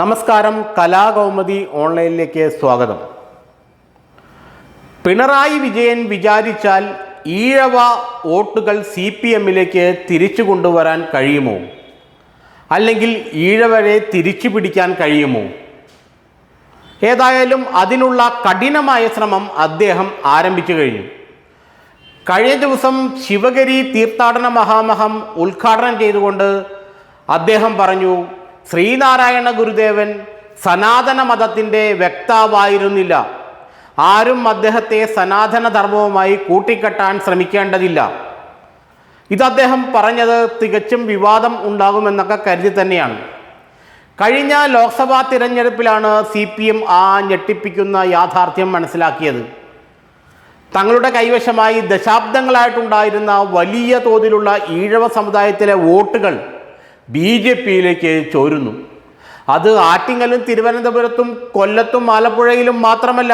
നമസ്കാരം. കലാകൗമുദി ഓൺലൈനിലേക്ക് സ്വാഗതം. പിണറായി വിജയൻ വിചാരിച്ചാൽ ഈഴവ വോട്ടുകൾ CPM-ലേക്ക് തിരിച്ചു കൊണ്ടുവരാൻ കഴിയുമോ? അല്ലെങ്കിൽ ഈഴവരെ തിരിച്ചു പിടിക്കാൻ കഴിയുമോ? ഏതായാലും അതിനുള്ള കഠിനമായ ശ്രമം അദ്ദേഹം ആരംഭിച്ചു കഴിഞ്ഞു. കഴിഞ്ഞ ദിവസം ശിവഗിരി തീർത്ഥാടന മഹാമഹം ഉദ്ഘാടനം ചെയ്തുകൊണ്ട് അദ്ദേഹം പറഞ്ഞു, ശ്രീനാരായണ ഗുരുദേവൻ സനാതന മതത്തിൻ്റെ വക്താവായിരുന്നില്ല. ആരും അദ്ദേഹത്തെ സനാതന ധർമ്മവുമായി കൂട്ടിക്കെട്ടാൻ ശ്രമിക്കേണ്ടതില്ല. ഇത് അദ്ദേഹം പറഞ്ഞത് തികച്ചും വിവാദം ഉണ്ടാകുമെന്നൊക്കെ കരുതി തന്നെയാണ്. കഴിഞ്ഞ ലോക്സഭാ തിരഞ്ഞെടുപ്പിലാണ് CPM ആ ഞെട്ടിപ്പിക്കുന്ന യാഥാർത്ഥ്യം മനസ്സിലാക്കിയത്. തങ്ങളുടെ കൈവശമായി ദശാബ്ദങ്ങളായിട്ടുണ്ടായിരുന്ന വലിയ തോതിലുള്ള ഈഴവ സമുദായത്തിലെ വോട്ടുകൾ BJP-യിലേക്ക് ചോരുന്നു. അത് ആറ്റിങ്ങലും തിരുവനന്തപുരത്തും കൊല്ലത്തും ആലപ്പുഴയിലും മാത്രമല്ല,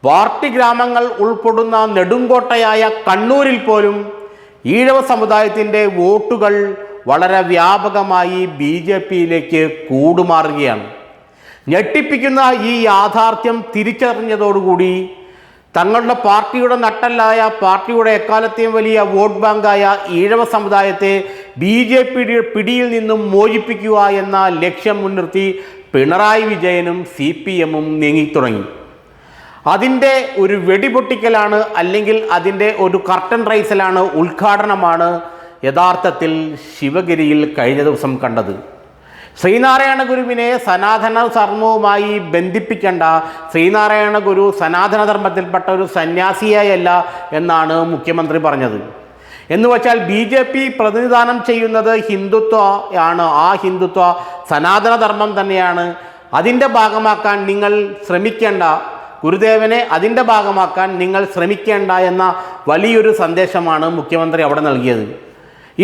പാർട്ടി ഗ്രാമങ്ങൾ ഉൾപ്പെടുന്ന നെടുങ്കോട്ടയായ കണ്ണൂരിൽ പോലും ഈഴവ സമുദായത്തിൻ്റെ വോട്ടുകൾ വളരെ വ്യാപകമായി BJP-യിലേക്ക് കൂടുമാറുകയാണ്. ഞെട്ടിപ്പിക്കുന്ന ഈ യാഥാർത്ഥ്യം തിരിച്ചറിഞ്ഞതോടുകൂടി തങ്ങളുടെ പാർട്ടിയുടെ നട്ടല്ലായ, പാർട്ടിയുടെ എക്കാലത്തെയും വലിയ വോട്ട് ബാങ്കായ ഈഴവ സമുദായത്തെ BJP-യുടെ പിടിയിൽ നിന്നും മോചിപ്പിക്കുക എന്ന ലക്ഷ്യം മുൻനിർത്തി പിണറായി വിജയനും CPM-ഉം നീങ്ങിത്തുടങ്ങി. അതിൻ്റെ ഒരു വെടിപൊട്ടിക്കലാണ്, അല്ലെങ്കിൽ അതിൻ്റെ ഒരു കർട്ടൻ റൈസലാണ്, ഉദ്ഘാടനമാണ് യഥാർത്ഥത്തിൽ ശിവഗിരിയിൽ കഴിഞ്ഞ ദിവസം കണ്ടത്. ശ്രീനാരായണ ഗുരുവിനെ സനാതന ധർമ്മവുമായി ബന്ധിപ്പിക്കേണ്ട, ശ്രീനാരായണ ഗുരു സനാതന ധർമ്മത്തിൽപ്പെട്ട ഒരു സന്യാസിയായല്ല എന്നാണ് മുഖ്യമന്ത്രി പറഞ്ഞത്. എന്നുവച്ചാൽ BJP പ്രതിനിധാനം ചെയ്യുന്നത് ഹിന്ദുത്വ ആണ്. ആ ഹിന്ദുത്വ സനാതന ധർമ്മം തന്നെയാണ്. അതിൻ്റെ ഭാഗമാക്കാൻ നിങ്ങൾ ശ്രമിക്കേണ്ട, ഗുരുദേവനെ അതിൻ്റെ ഭാഗമാക്കാൻ നിങ്ങൾ ശ്രമിക്കേണ്ട എന്ന വലിയൊരു സന്ദേശമാണ് മുഖ്യമന്ത്രി അവിടെ നൽകിയത്.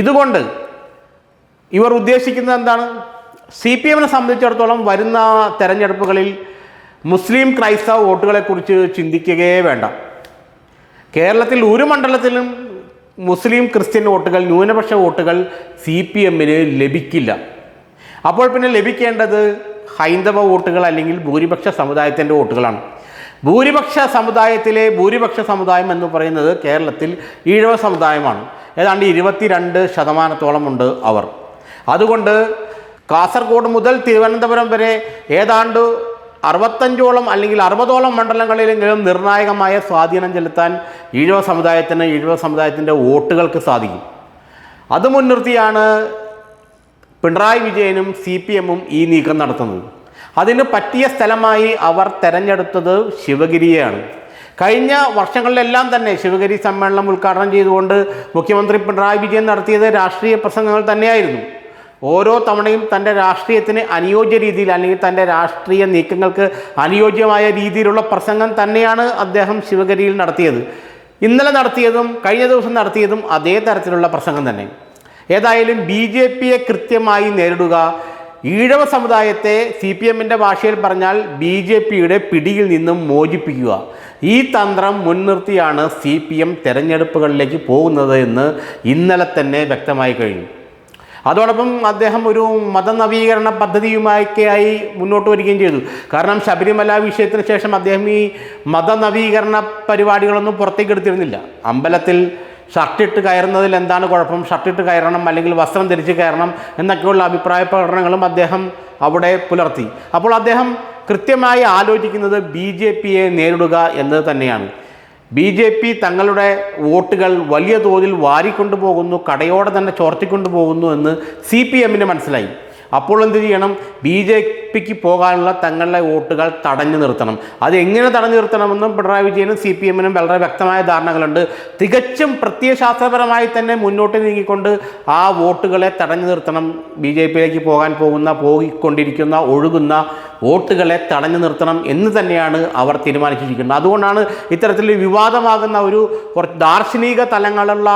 ഇതുകൊണ്ട് ഇവർ ഉദ്ദേശിക്കുന്നത് എന്താണ്? CPM-നെ സംബന്ധിച്ചിടത്തോളം വരുന്ന തെരഞ്ഞെടുപ്പുകളിൽ മുസ്ലിം ക്രൈസ്തവ വോട്ടുകളെക്കുറിച്ച് ചിന്തിക്കുകയേ വേണ്ട. കേരളത്തിൽ ഒരു മണ്ഡലത്തിലും മുസ്ലിം ക്രിസ്ത്യൻ വോട്ടുകൾ, ന്യൂനപക്ഷ വോട്ടുകൾ CPM-ന് ലഭിക്കില്ല. അപ്പോൾ പിന്നെ ലഭിക്കേണ്ടത് ഹൈന്ദവ വോട്ടുകൾ അല്ലെങ്കിൽ ഭൂരിപക്ഷ സമുദായത്തിൻ്റെ വോട്ടുകളാണ്. ഭൂരിപക്ഷ സമുദായത്തിലെ ഭൂരിപക്ഷ സമുദായം എന്ന് പറയുന്നത് കേരളത്തിൽ ഈഴവ സമുദായമാണ്. ഏതാണ്ട് 22% ഉണ്ട് അവർ. അതുകൊണ്ട് കാസർഗോഡ് മുതൽ തിരുവനന്തപുരം വരെ ഏതാണ്ട് 65 അല്ലെങ്കിൽ 60 മണ്ഡലങ്ങളിലെങ്കിലും നിർണായകമായ സ്വാധീനം ചെലുത്താൻ ഈഴവ സമുദായത്തിൻ്റെ വോട്ടുകൾക്ക് സാധിക്കും. അത് മുൻനിർത്തിയാണ് പിണറായി വിജയനും CPM-ഉം ഈ നീക്കം നടത്തുന്നത്. അതിന് പറ്റിയ സ്ഥലമായി അവർ തെരഞ്ഞെടുത്തത് ശിവഗിരിയെയാണ്. കഴിഞ്ഞ വർഷങ്ങളിലെല്ലാം തന്നെ ശിവഗിരി സമ്മേളനം ഉദ്ഘാടനം ചെയ്തുകൊണ്ട് മുഖ്യമന്ത്രി പിണറായി വിജയൻ നടത്തിയത് രാഷ്ട്രീയ പ്രസംഗങ്ങൾ തന്നെയായിരുന്നു. ഓരോ തവണയും തൻ്റെ രാഷ്ട്രീയത്തിന് അനുയോജ്യ രീതിയിൽ, അല്ലെങ്കിൽ തൻ്റെ രാഷ്ട്രീയ നീക്കങ്ങൾക്ക് അനുയോജ്യമായ രീതിയിലുള്ള പ്രസംഗം തന്നെയാണ് അദ്ദേഹം ശിവഗിരിയിൽ നടത്തിയത്. ഇന്നലെ നടത്തിയതും കഴിഞ്ഞ ദിവസം നടത്തിയതും അതേ തരത്തിലുള്ള പ്രസംഗം തന്നെ. ഏതായാലും BJP-യെ കൃത്യമായി നേരിടുക, ഈഴവ സമുദായത്തെ CPM-ൻ്റെ ഭാഷയിൽ പറഞ്ഞാൽ BJP-യുടെ പിടിയിൽ നിന്നും മോചിപ്പിക്കുക, ഈ തന്ത്രം മുൻനിർത്തിയാണ് CPM തെരഞ്ഞെടുപ്പുകളിലേക്ക് പോകുന്നത് എന്ന് ഇന്നലെ തന്നെ വ്യക്തമായി കഴിഞ്ഞു. അതോടൊപ്പം അദ്ദേഹം ഒരു മതനവീകരണ പദ്ധതിയുമായൊക്കെയായി മുന്നോട്ട് വരികയും ചെയ്തു. കാരണം ശബരിമല വിഷയത്തിന് ശേഷം അദ്ദേഹം ഈ മതനവീകരണ പരിപാടികളൊന്നും പുറത്തേക്ക് എടുത്തിരുന്നില്ല. അമ്പലത്തിൽ ഷർട്ടിട്ട് കയറുന്നതിൽ എന്താണ് കുഴപ്പം, ഷർട്ടിട്ട് കയറണം അല്ലെങ്കിൽ വസ്ത്രം ധരിച്ച് കയറണം എന്നൊക്കെയുള്ള അഭിപ്രായ പ്രകടനങ്ങളും അദ്ദേഹം അവിടെ പുലർത്തി. അപ്പോൾ അദ്ദേഹം കൃത്യമായി ആലോചിക്കുന്നത് BJP-യെ നേരിടുക എന്നത് തന്നെയാണ്. BJP തങ്ങളുടെ വോട്ടുകൾ വലിയ തോതിൽ വാരിക്കൊണ്ടുപോകുന്നു, കടയോടെ തന്നെ ചോർത്തിക്കൊണ്ടുപോകുന്നു എന്ന് CPM-ന് മനസ്സിലായി. അപ്പോൾ എന്ത് ചെയ്യണം? BJP-ക്ക് പോകാനുള്ള തങ്ങളുടെ വോട്ടുകൾ തടഞ്ഞു നിർത്തണം. അത് എങ്ങനെ തടഞ്ഞു നിർത്തണമെന്നും പിണറായി വിജയനും CPM-നും വളരെ വ്യക്തമായ ധാരണകളുണ്ട്. തികച്ചും പ്രത്യയശാസ്ത്രപരമായി തന്നെ മുന്നോട്ട് നീങ്ങിക്കൊണ്ട് ആ വോട്ടുകളെ തടഞ്ഞു നിർത്തണം. BJP-യിലേക്ക് പോയിക്കൊണ്ടിരിക്കുന്ന ഒഴുകുന്ന വോട്ടുകളെ തടഞ്ഞു നിർത്തണം എന്ന് തന്നെയാണ് അവർ തീരുമാനിച്ചിരിക്കുന്നത്. അതുകൊണ്ടാണ് ഇത്തരത്തിൽ വിവാദമാകുന്ന കുറച്ച് ദാർശനിക തലങ്ങളുള്ള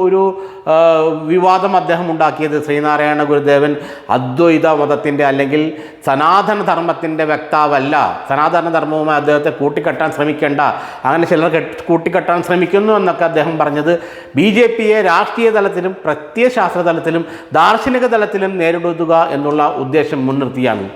ഒരു വിവാദം അദ്ദേഹം ഉണ്ടാക്കിയത്. ശ്രീനാരായണ ഗുരുദേവൻ അദ്വൈത മതത്തിൻ്റെ അല്ലെങ്കിൽ സനാതന ധർമ്മത്തിൻ്റെ വക്താവല്ല, സനാതന ധർമ്മവുമായി അദ്ദേഹത്തെ കൂട്ടിക്കെട്ടാൻ ശ്രമിക്കേണ്ട, അങ്ങനെ ചിലർ കൂട്ടിക്കെട്ടാൻ ശ്രമിക്കുന്നു എന്നൊക്കെ അദ്ദേഹം പറഞ്ഞത് BJP-യെ രാഷ്ട്രീയ തലത്തിലും പ്രത്യയശാസ്ത്ര തലത്തിലും ദാർശനിക തലത്തിലും നേരിടുക എന്നുള്ള ഉദ്ദേശം മുൻനിർത്തിയാണ്.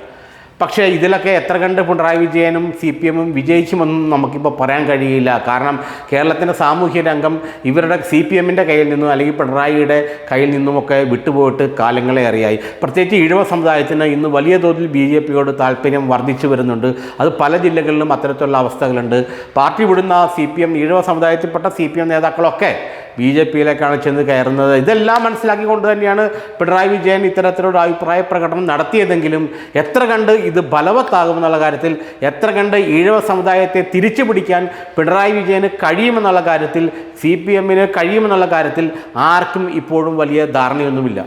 പക്ഷേ ഇതിലൊക്കെ എത്ര കണ്ട് പിണറായി വിജയനും CPM വിജയിച്ചുമെന്നും നമുക്കിപ്പോൾ പറയാൻ കഴിയില്ല. കാരണം കേരളത്തിൻ്റെ സാമൂഹ്യ രംഗം ഇവരുടെ CPMൻ്റെ കയ്യിൽ നിന്നും അല്ലെങ്കിൽ പിണറായിയുടെ കയ്യിൽ നിന്നുമൊക്കെ വിട്ടുപോയിട്ട് കാലങ്ങളെ അറിയായി. പ്രത്യേകിച്ച് ഈഴവ സമുദായത്തിന് ഇന്ന് വലിയ തോതിൽ BJPയോട് താല്പര്യം വർദ്ധിച്ചു വരുന്നുണ്ട്. അത് പല ജില്ലകളിലും അത്തരത്തിലുള്ള അവസ്ഥകളുണ്ട്. പാർട്ടി വിടുന്ന CPM ഈഴവ സമുദായത്തിൽപ്പെട്ട CPM നേതാക്കളൊക്കെ BJPയിലേക്കാണ് ചെന്ന് കയറുന്നത്. ഇതെല്ലാം മനസ്സിലാക്കിക്കൊണ്ട് തന്നെയാണ് പിണറായി വിജയൻ ഇത്തരത്തിലൊരു അഭിപ്രായ പ്രകടനം നടത്തിയതെങ്കിലും എത്ര കണ്ട് ഇത് ഫലവത്താകുമെന്നുള്ള കാര്യത്തിൽ, എത്ര കണ്ട് ഈഴവ സമുദായത്തെ തിരിച്ചു പിടിക്കാൻ പിണറായി വിജയന് കഴിയുമെന്നുള്ള കാര്യത്തിൽ, CPMന് കഴിയുമെന്നുള്ള കാര്യത്തിൽ ആർക്കും ഇപ്പോഴും വലിയ ധാരണയൊന്നുമില്ല.